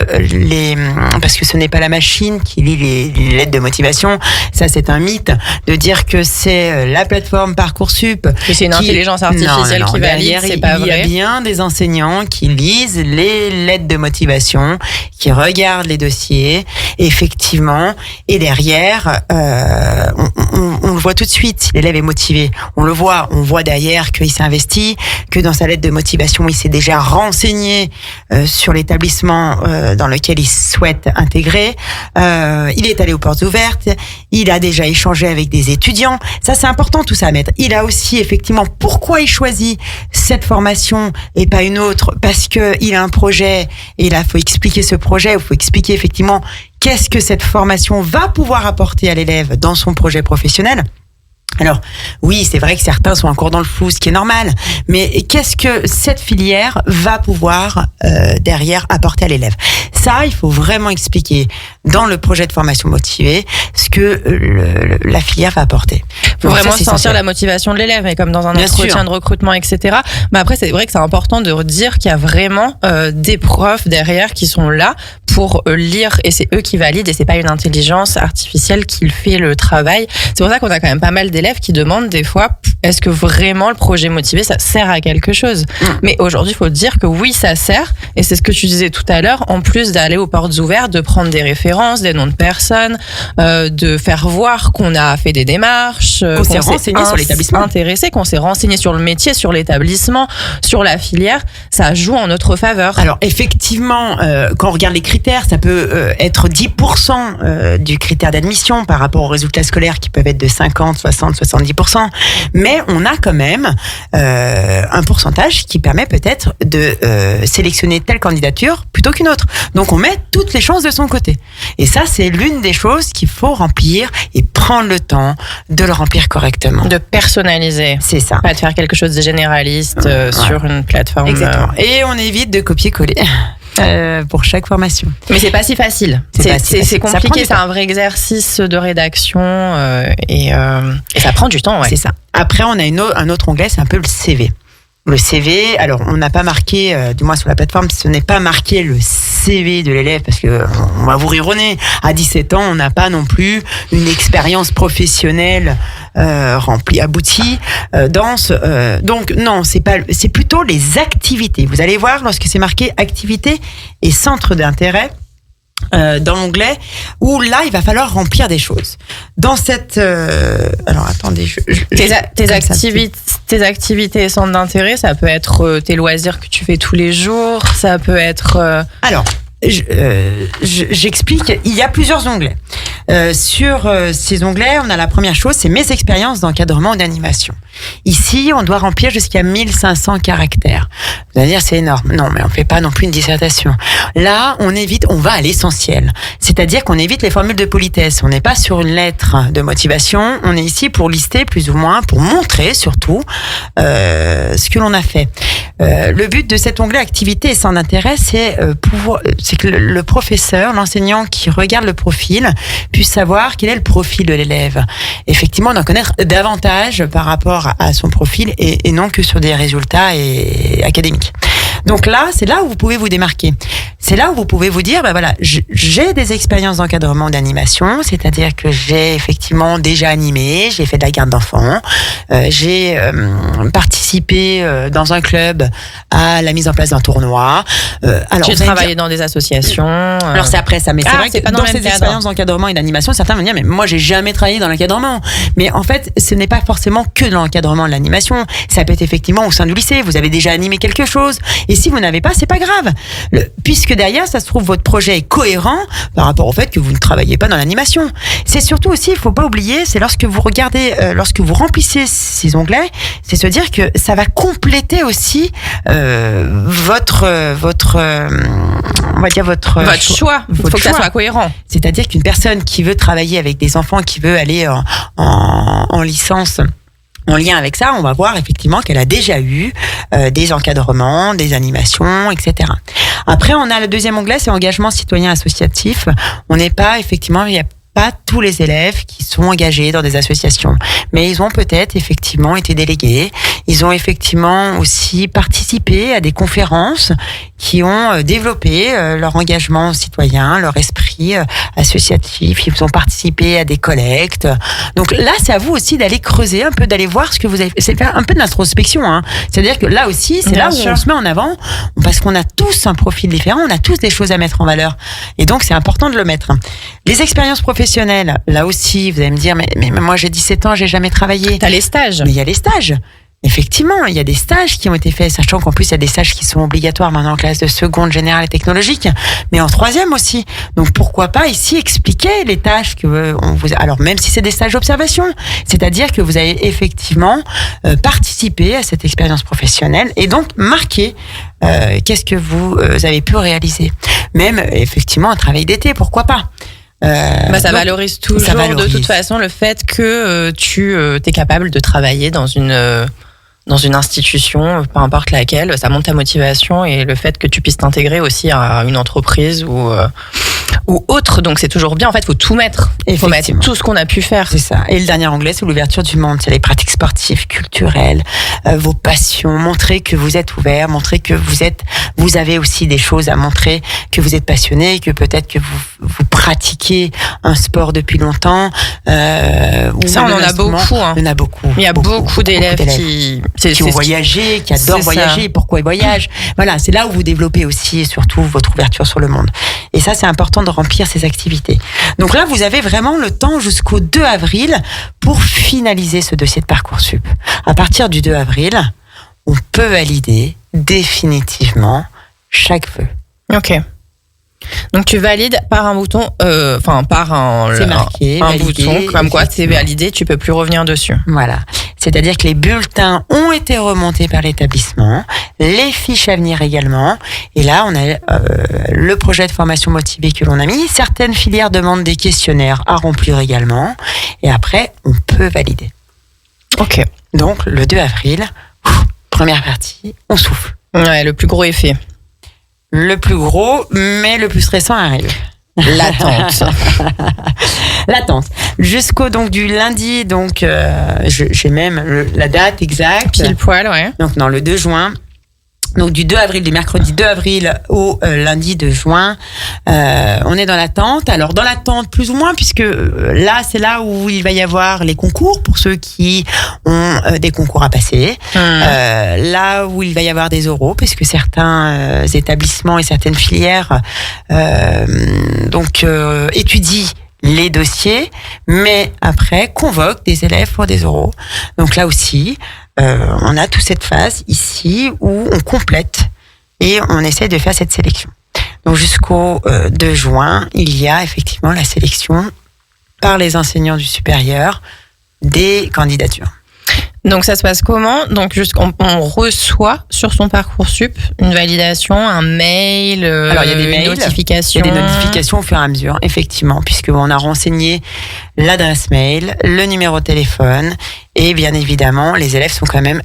ce n'est pas la machine qui lit les lettres de motivation, ça, c'est un mythe, de dire que c'est la plateforme Parcoursup. Que c'est une intelligence artificielle qui valide, c'est pas vrai. Il y a bien des enseignants qui lisent les lettres de motivation, qui regardent les dossiers, effectivement, et derrière, on le voit tout de suite, si l'élève est motivé. On voit derrière qu'il s'est investi, que dans sa lettre de motivation, il s'est déjà renseigné sur l'établissement dans lequel il souhaite intégrer. Il est allé aux portes ouvertes, il a déjà échangé avec des étudiants. Ça, c'est important tout ça à mettre. Il a aussi effectivement pourquoi il choisit cette formation et pas une autre, parce que il a un projet et là, il faut expliquer ce projet, il faut expliquer effectivement qu'est-ce que cette formation va pouvoir apporter à l'élève dans son projet professionnel. Alors, oui, c'est vrai que certains sont encore dans le flou, ce qui est normal, mais qu'est-ce que cette filière va pouvoir derrière apporter à l'élève ? Ça, il faut vraiment expliquer dans le projet de formation motivée ce que la filière va apporter. Il faut vraiment sentir la motivation de l'élève, et comme dans un entretien de recrutement, etc. Mais après, c'est vrai que c'est important de dire qu'il y a vraiment des profs derrière qui sont là pour lire, et c'est eux qui valident, et c'est pas une intelligence artificielle qui fait le travail. C'est pour ça qu'on a quand même pas mal élèves qui demandent des fois, est-ce que vraiment le projet motivé, ça sert à quelque chose? Mais aujourd'hui, il faut dire que oui, ça sert. Et c'est ce que tu disais tout à l'heure, en plus d'aller aux portes ouvertes, de prendre des références, des noms de personnes, de faire voir qu'on a fait des démarches, qu'on s'est renseigné sur l'établissement, intéressé, qu'on s'est renseigné sur le métier, sur l'établissement, sur la filière, ça joue en notre faveur. Alors effectivement, quand on regarde les critères, ça peut être 10% du critère d'admission par rapport aux résultats scolaires qui peuvent être de 50, 60, 70%. Mais on a quand même un pourcentage qui permet peut-être de sélectionner telle candidature plutôt qu'une autre. Donc on met toutes les chances de son côté. Et ça, c'est l'une des choses qu'il faut remplir et prendre le temps de le remplir correctement. De personnaliser. C'est ça. Pas de faire quelque chose de généraliste sur une plateforme. Exactement. Et on évite de copier-coller. Pour chaque formation. Mais c'est pas si facile. C'est compliqué, c'est un vrai exercice de rédaction et ça prend du temps. Ouais. C'est ça. Après, on a un autre onglet, c'est un peu le CV. Le CV, alors on n'a pas marqué, du moins sur la plateforme, ce n'est pas marqué le CV de l'élève parce que on va vous rire au nez. À 17 ans, on n'a pas non plus une expérience professionnelle remplie, aboutie, dense. Donc non, c'est plutôt les activités. Vous allez voir lorsque c'est marqué activité et centre d'intérêt. Dans l'onglet où là il va falloir remplir des choses dans cette alors attendez tes activités et centres d'intérêt, ça peut être tes loisirs que tu fais tous les jours, ça peut être alors j'explique, il y a plusieurs onglets. Sur ces onglets, on a la première chose, c'est mes expériences d'encadrement ou d'animation. Ici, on doit remplir jusqu'à 1500 caractères. Vous allez dire, c'est énorme. Non, mais on fait pas non plus une dissertation. Là, on va à l'essentiel. C'est-à-dire qu'on évite les formules de politesse. On n'est pas sur une lettre de motivation. On est ici pour lister plus ou moins, pour montrer surtout ce que l'on a fait. Le but de cet onglet activité et centre d'intérêt, c'est que le professeur, l'enseignant qui regarde le profil, puisse savoir quel est le profil de l'élève. Effectivement, d'en connaître davantage par rapport à son profil et non que sur des résultats académiques. Donc là, c'est là où vous pouvez vous démarquer. C'est là où vous pouvez vous dire, voilà, j'ai des expériences d'encadrement d'animation, c'est-à-dire que j'ai effectivement déjà animé, j'ai fait de la garde d'enfants, j'ai participé dans un club à la mise en place d'un tournoi. J'ai travaillé dans des associations. Alors c'est après ça, mais c'est vrai que dans ces expériences d'encadrement et d'animation, certains vont dire, mais moi j'ai jamais travaillé dans l'encadrement. Mais en fait, ce n'est pas forcément que de l'encadrement de l'animation. Ça peut être effectivement au sein du lycée, vous avez déjà animé quelque chose. Et si vous n'avez pas, c'est pas grave. Puisque derrière, ça se trouve, votre projet est cohérent par rapport au fait que vous ne travaillez pas dans l'animation. C'est surtout aussi, il faut pas oublier, c'est lorsque vous regardez, lorsque vous remplissez ces onglets, c'est se dire que ça va compléter aussi votre choix. Il faut que ça soit cohérent. C'est-à-dire qu'une personne qui veut travailler avec des enfants, qui veut aller en licence, en lien avec ça, on va voir effectivement qu'elle a déjà eu des encadrements, des animations, etc. Après, on a le deuxième onglet, c'est engagement citoyen associatif. On n'est pas, effectivement, il y a pas tous les élèves qui sont engagés dans des associations, mais ils ont peut-être effectivement été délégués. Ils ont effectivement aussi participé à des conférences qui ont développé leur engagement citoyen, leur esprit associatif. Ils ont participé à des collectes. Donc là, c'est à vous aussi d'aller creuser un peu, d'aller voir ce que vous avez fait. C'est faire un peu de l'introspection, hein. C'est-à-dire que là aussi, c'est là où on se met en avant, parce qu'on a tous un profil différent, on a tous des choses à mettre en valeur. Et donc, c'est important de le mettre. Les expériences professionnelles, là aussi, vous allez me dire, mais moi j'ai 17 ans, j'ai jamais travaillé. T'as les stages. Mais il y a les stages. Effectivement, il y a des stages qui ont été faits, sachant qu'en plus, il y a des stages qui sont obligatoires maintenant en classe de seconde, générale et technologique, mais en troisième aussi. Donc, pourquoi pas ici expliquer les tâches que on vous... Alors, même si c'est des stages d'observation, c'est-à-dire que vous avez effectivement participé à cette expérience professionnelle et donc marqué qu'est-ce que vous avez pu réaliser. Même, effectivement, un travail d'été, pourquoi pas. Ça valorise toujours de toute façon le fait que tu es capable de travailler dans une institution, peu importe laquelle, ça monte ta motivation et le fait que tu puisses t'intégrer aussi à une entreprise ou ou autre. Donc c'est toujours bien. En fait, faut tout mettre. Il faut mettre tout ce qu'on a pu faire. C'est ça. Et le dernier onglet, c'est l'ouverture du monde. C'est les pratiques sportives, culturelles, vos passions. Montrer que vous êtes ouvert, montrer que vous avez aussi des choses à montrer, que vous êtes passionné, que peut-être que vous pratiquez un sport depuis longtemps. Ça, on en a beaucoup. Hein. Il y en a beaucoup. Il y a beaucoup d'élèves qui ont voyagé, qui adorent voyager. Pourquoi ils voyagent? Voilà, c'est là où vous développez aussi, et surtout, votre ouverture sur le monde. Et ça, c'est important de remplir ces activités. Donc là, vous avez vraiment le temps jusqu'au 2 avril pour finaliser ce dossier de Parcoursup. À partir du 2 avril, on peut valider définitivement chaque vœu. Ok. Donc tu valides par un bouton, par c'est marqué, un validé, bouton comme quoi c'est validé, tu peux plus revenir dessus. Voilà, c'est-à-dire que les bulletins ont été remontés par l'établissement, les fiches à venir également, et là on a le projet de formation motivée que l'on a mis. Certaines filières demandent des questionnaires à remplir également, et après on peut valider. Ok. Donc le 2 avril, première partie, on souffle. Ouais, le plus gros effet. Le plus gros, mais le plus stressant arrive. L'attente. L'attente. Jusqu'au donc du lundi, donc j'ai même la date exacte. Pile poil, ouais. Donc non, le 2 juin. Donc du 2 avril, du mercredi 2 avril au lundi 2 juin, on est dans l'attente. Alors dans l'attente plus ou moins, puisque là c'est là où il va y avoir les concours pour ceux qui ont des concours à passer. Là où il va y avoir des oraux, puisque certains établissements et certaines filières étudient les dossiers, mais après convoquent des élèves pour des oraux. Donc là aussi, on a toute cette phase ici où on complète et on essaie de faire cette sélection. Donc jusqu'au 2 juin, il y a effectivement la sélection par les enseignants du supérieur des candidatures. Donc ça se passe comment? Donc on reçoit sur son Parcoursup une validation, un mail, alors il y a des mails, une notification. Il y a des notifications au fur et à mesure, effectivement, puisque on a renseigné l'adresse mail, le numéro de téléphone, et bien évidemment les élèves sont quand même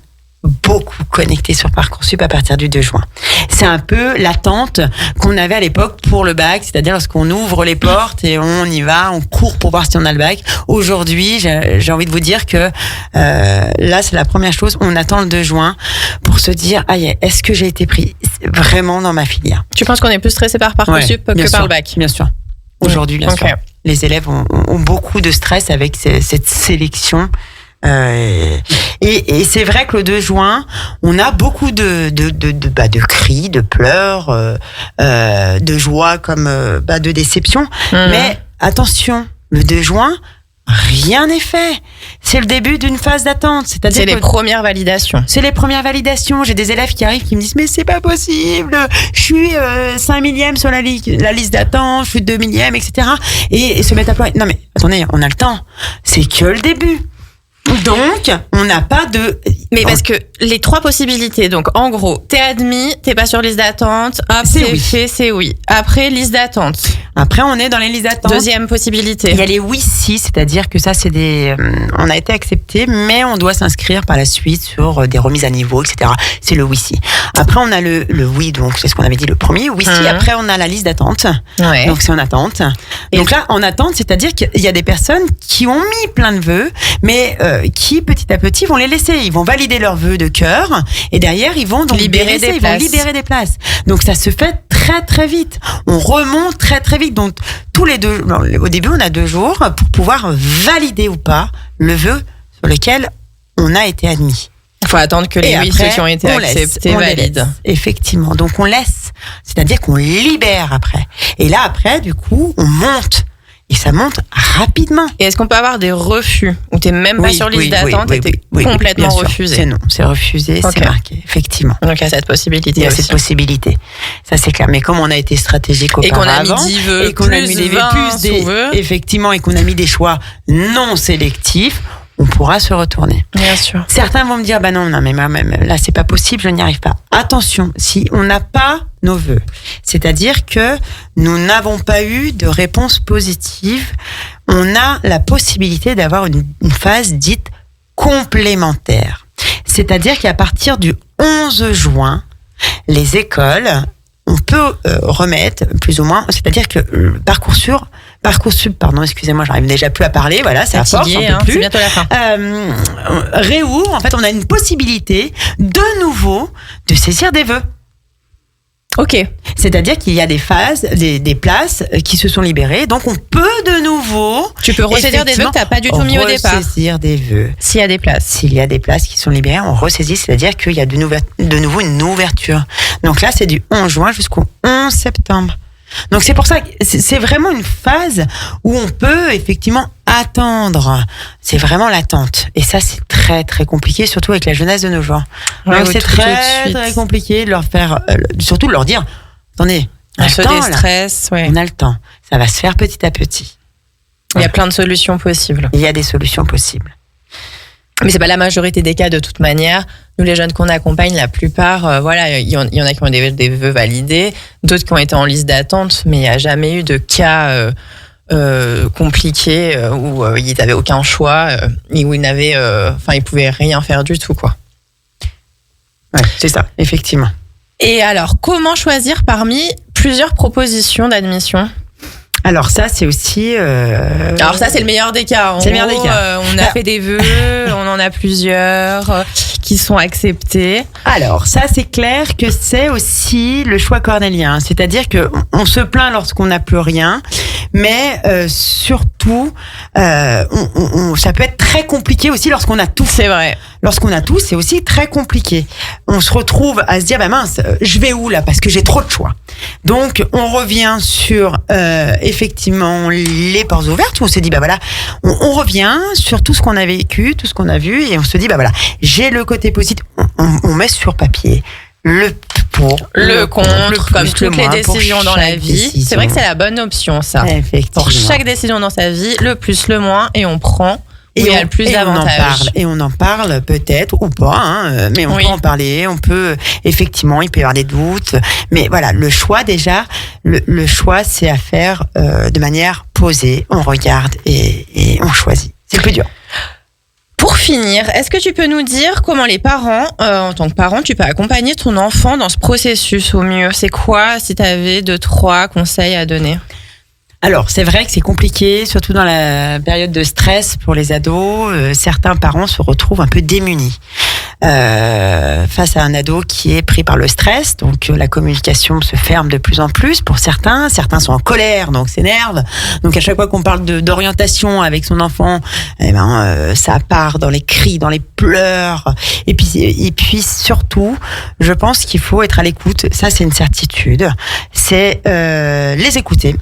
beaucoup connectés sur Parcoursup à partir du 2 juin. C'est un peu l'attente qu'on avait à l'époque pour le bac, c'est-à-dire lorsqu'on ouvre les portes et on y va, on court pour voir si on a le bac. Aujourd'hui, j'ai envie de vous dire que là, c'est la première chose, on attend le 2 juin pour se dire, est-ce que j'ai été pris vraiment dans ma filière? Tu penses qu'on est plus stressé par Parcoursup que par le bac? Bien sûr. Aujourd'hui, bien sûr. Les élèves ont beaucoup de stress avec cette sélection. Et c'est vrai que le 2 juin, on a beaucoup de cris, de pleurs, de joie comme de déception. Mais attention, le 2 juin, rien n'est fait. C'est le début d'une phase d'attente. C'est-à-dire les premières validations. C'est les premières validations. J'ai des élèves qui arrivent qui me disent mais c'est pas possible. Je suis 5 millième sur la liste d'attente, je suis 2 millième, etc. Et se mettent à pleurer. Non mais attendez, on a le temps. C'est que le début. Donc, on n'a pas de... Mais parce que les 3 possibilités, donc en gros, t'es admis, t'es pas sur liste d'attente, hop, c'est oui. Fait, c'est oui. Après, liste d'attente. Après, on est dans les listes d'attente. Deuxième possibilité. Il y a les oui-si, c'est-à-dire que ça, c'est des... on a été accepté, mais on doit s'inscrire par la suite sur des remises à niveau, etc. C'est le oui-si. Après, on a le oui, donc c'est ce qu'on avait dit, le premier oui-si. Après, on a la liste d'attente. Ouais. Donc, c'est en attente. Et donc là, en attente, c'est-à-dire qu'il y a des personnes qui ont mis plein de vœux, mais qui, petit à petit, vont les laisser. Ils vont valider leurs vœux de cœur et derrière, ils vont donc libérer des places. Donc, ça se fait très, très vite. On remonte très, très vite. Donc, au début, on a 2 jours pour pouvoir valider ou pas le vœu sur lequel on a été admis. Il faut attendre que les ceux qui ont été acceptés valident. Effectivement. Donc, on laisse. C'est-à-dire qu'on libère après. Et là, après, du coup, on monte. Et ça monte rapidement. Et est-ce qu'on peut avoir des refus où t'es même pas sur liste d'attente et t'es complètement refusé? C'est non, c'est refusé, c'est marqué, effectivement. Donc il y a cette possibilité. Il y a cette possibilité. Ça c'est clair. Mais comme on a été stratégique auparavant, et qu'on a mis 10 vœux, et qu'on a mis des vœux, effectivement, et qu'on a mis des choix non sélectifs, on pourra se retourner. Bien sûr. Certains vont me dire, non, mais là, c'est pas possible, je n'y arrive pas. Attention, si on n'a pas nos vœux, c'est-à-dire que nous n'avons pas eu de réponse positive, on a la possibilité d'avoir une phase dite complémentaire. C'est-à-dire qu'à partir du 11 juin, les écoles on peut remettre plus ou moins, c'est-à-dire que Parcoursup, excusez-moi, j'arrive déjà plus à parler, voilà, c'est à force, Fatigué, on peut plus. c'est bientôt la fin. Réouvre, en fait, on a une possibilité de nouveau de saisir des vœux. Ok. C'est-à-dire qu'il y a des phases, des places qui se sont libérées, donc on peut de nouveau... Tu peux ressaisir des vœux que tu n'as pas du tout mis au départ. Ressaisir des vœux. S'il y a des places. S'il y a des places qui sont libérées, on ressaisit, c'est-à-dire qu'il y a de nouveau une ouverture. Donc là, c'est du 11 juin jusqu'au 11 septembre. Donc c'est pour ça que c'est vraiment une phase où on peut effectivement attendre. C'est vraiment l'attente. Et ça, c'est très très compliqué, surtout avec la jeunesse de nos jours. Ouais, donc c'est très compliqué de leur faire, surtout de leur dire, attendez, on se déstresse, ouais. On a le temps. Ça va se faire petit à petit. Il y a plein de solutions possibles. Il y a des solutions possibles. Mais c'est pas la majorité des cas de toute manière. Nous, les jeunes qu'on accompagne, la plupart, voilà, il y en a qui ont des vœux validés, d'autres qui ont été en liste d'attente, mais il n'y a jamais eu de cas compliqués où ils n'avaient aucun choix et où ils pouvaient rien faire du tout, quoi. Ouais, c'est ça, effectivement. Et alors, comment choisir parmi plusieurs propositions d'admission ? Alors ça, c'est aussi... Alors ça, c'est le meilleur des cas. C'est le meilleur des cas. On a fait des vœux, on en a plusieurs qui sont acceptés. Alors ça, c'est clair que c'est aussi le choix cornélien. C'est-à-dire que on se plaint lorsqu'on n'a plus rien, mais surtout, ça peut être très compliqué aussi lorsqu'on a tout. C'est vrai. Lorsqu'on a tout, c'est aussi très compliqué. On se retrouve à se dire, bah mince, je vais où là ? Parce que j'ai trop de choix. Donc, on revient sur effectivement les portes ouvertes où on se dit, bah voilà, on revient sur tout ce qu'on a vécu, tout ce qu'on a vu, et on se dit, bah voilà, j'ai le côté positif. On met sur papier le pour, le contre, comme toutes les décisions dans la vie. C'est vrai que c'est la bonne option, ça. Effectivement. Pour chaque décision dans sa vie, le plus, le moins, et on prend. Il y a le plus d'avantages. Et on en parle peut-être ou pas, mais on peut en parler. On peut, effectivement, il peut y avoir des doutes. Mais voilà, le choix déjà, le choix, c'est à faire de manière posée. On regarde et on choisit. C'est le plus dur. Pour finir, est-ce que tu peux nous dire comment les parents, en tant que parent, tu peux accompagner ton enfant dans ce processus au mieux ? C'est quoi, si tu avais 2-3 conseils à donner ? Alors, c'est vrai que c'est compliqué, surtout dans la période de stress pour les ados. Certains parents se retrouvent un peu démunis face à un ado qui est pris par le stress. Donc, la communication se ferme de plus en plus pour certains. Certains sont en colère, donc s'énervent. Donc, à chaque fois qu'on parle d'orientation avec son enfant, ça part dans les cris, dans les pleurs. Et puis surtout, je pense qu'il faut être à l'écoute. Ça, c'est une certitude. C'est les écouter.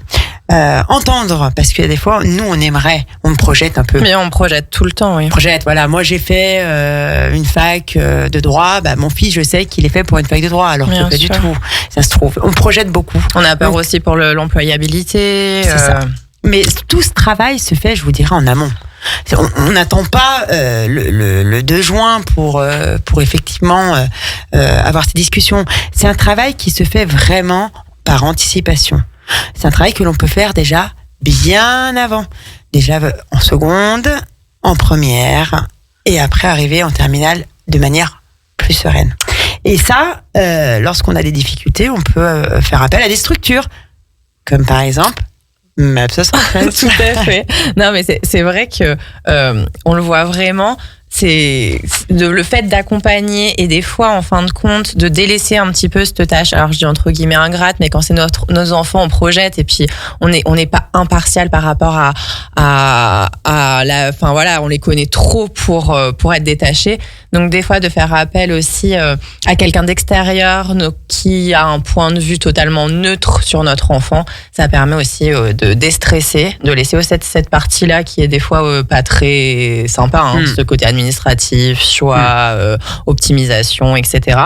Entendre, parce que des fois, nous, on projette un peu. Mais on projette tout le temps, oui. Voilà. Moi, j'ai fait une fac de droit. Bah, mon fils, je sais qu'il est fait pour une fac de droit, alors que pas du tout. Ça se trouve. On projette beaucoup. On a peur aussi pour l'employabilité. C'est ça. Mais tout ce travail se fait, je vous dirais, en amont. On n'attend pas le 2 juin pour effectivement avoir ces discussions. C'est un travail qui se fait vraiment par anticipation. C'est un travail que l'on peut faire déjà bien avant. Déjà en seconde, en première, et après arriver en terminale de manière plus sereine. Et ça, lorsqu'on a des difficultés, on peut faire appel à des structures, comme par exemple MAPS 73. Tout à fait. Non, mais c'est vrai que on le voit vraiment. C'est le fait d'accompagner et des fois, en fin de compte, de délaisser un petit peu cette tâche. Alors, je dis entre guillemets ingrate, mais quand c'est nos enfants, on projette et puis on n'est pas impartial par rapport enfin voilà, on les connaît trop pour être détachés. Donc, des fois, de faire appel aussi à quelqu'un d'extérieur qui a un point de vue totalement neutre sur notre enfant, ça permet aussi de déstresser, de laisser cette partie-là qui est des fois pas très sympa, ce côté administratif, choix, optimisation, etc.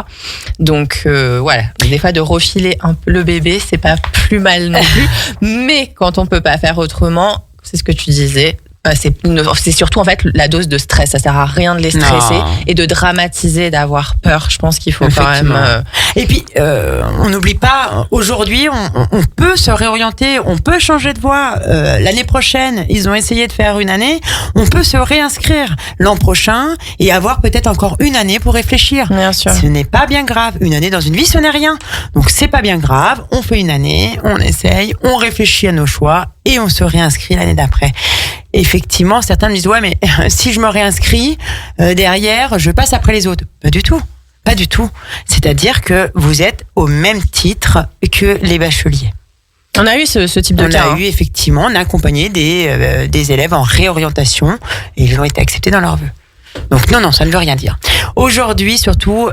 Donc, voilà, des fois, de refiler un peu le bébé, c'est pas plus mal non plus. Mais quand on peut pas faire autrement, c'est ce que tu disais, c'est surtout en fait la dose de stress. Ça sert à rien de les stresser et de dramatiser, d'avoir peur. Je pense qu'il faut quand même. Et puis, on n'oublie pas, aujourd'hui, on peut se réorienter, on peut changer de voie. L'année prochaine, ils ont essayé de faire une année. On peut se réinscrire l'an prochain et avoir peut-être encore une année pour réfléchir. Bien sûr. Ce n'est pas bien grave. Une année dans une vie, ce n'est rien. Donc, c'est pas bien grave. On fait une année, on essaye, on réfléchit à nos choix et on se réinscrit l'année d'après. Effectivement, certains me disent ouais, mais si je me réinscris derrière, je passe après les autres. Pas du tout. Pas du tout. C'est-à-dire que vous êtes au même titre que les bacheliers. On a eu ce type de cas. On a eu effectivement, on a accompagné des élèves en réorientation et ils ont été acceptés dans leur vœu. Donc non, ça ne veut rien dire. Aujourd'hui, surtout,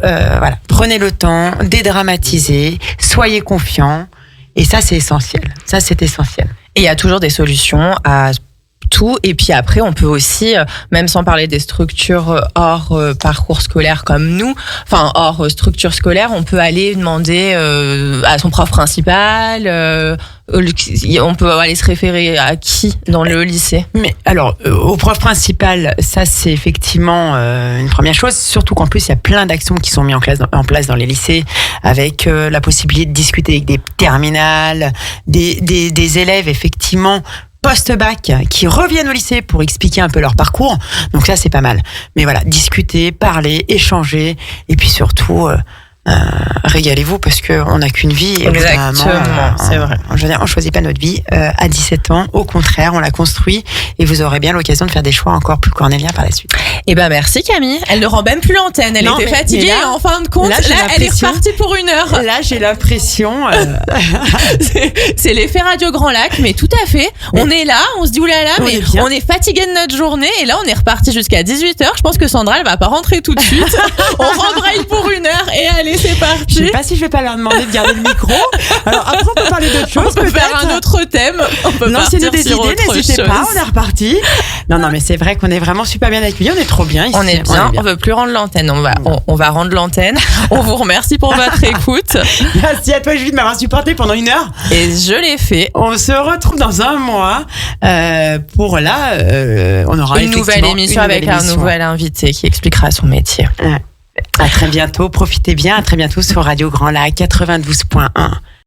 prenez le temps, dédramatisez, soyez confiants et ça, c'est essentiel. Et il y a toujours des solutions à tout. Et puis après, on peut aussi, même sans parler des structures hors parcours scolaire comme nous, enfin hors structure scolaire, on peut aller demander à son prof principal. On peut aller se référer à qui dans le lycée? Mais alors, au prof principal, ça c'est effectivement une première chose. Surtout qu'en plus, il y a plein d'actions qui sont mises en place dans les lycées, avec la possibilité de discuter avec des terminales, des élèves effectivement post-bac qui reviennent au lycée pour expliquer un peu leur parcours. Donc ça, c'est pas mal. Mais voilà, discuter, parler, échanger, et puis surtout, régalez-vous parce qu'on n'a qu'une vie. Et exactement, c'est vrai. Je veux dire, on choisit pas notre vie à 17 ans. Au contraire, on la construit et vous aurez bien l'occasion de faire des choix encore plus cornéliens par la suite. Eh ben merci Camille. Elle ne rend même plus l'antenne. Elle était fatiguée et en fin de compte, là elle est repartie pour 1 heure. Là, j'ai l'impression. c'est l'effet Radio Grand Lac, mais tout à fait. On est là, on se dit oulala, mais on est fatigué de notre journée et là on est reparti jusqu'à 18h. Je pense que Sandra, elle va pas rentrer tout de suite. On rembraye pour 1 heure et allez, c'est parti. Je sais pas si je vais pas leur demander de garder le micro. Alors après, on peut parler d'autre chose. On peut faire un autre thème. On peut lancer des idées, n'hésitez pas. On est reparti. Non, mais c'est vrai qu'on est vraiment super bien accueillis. On est trop bien ici. On est bien. On veut plus rendre l'antenne. On va rendre l'antenne. On vous remercie pour votre écoute. Merci à toi, Julie, de m'avoir supporté pendant 1 heure. Et je l'ai fait. On se retrouve dans 1 mois pour on aura une nouvelle émission avec un nouvel invité qui expliquera son métier. À très bientôt. Profitez bien. À très bientôt sur Radio Grand Lac 92.1.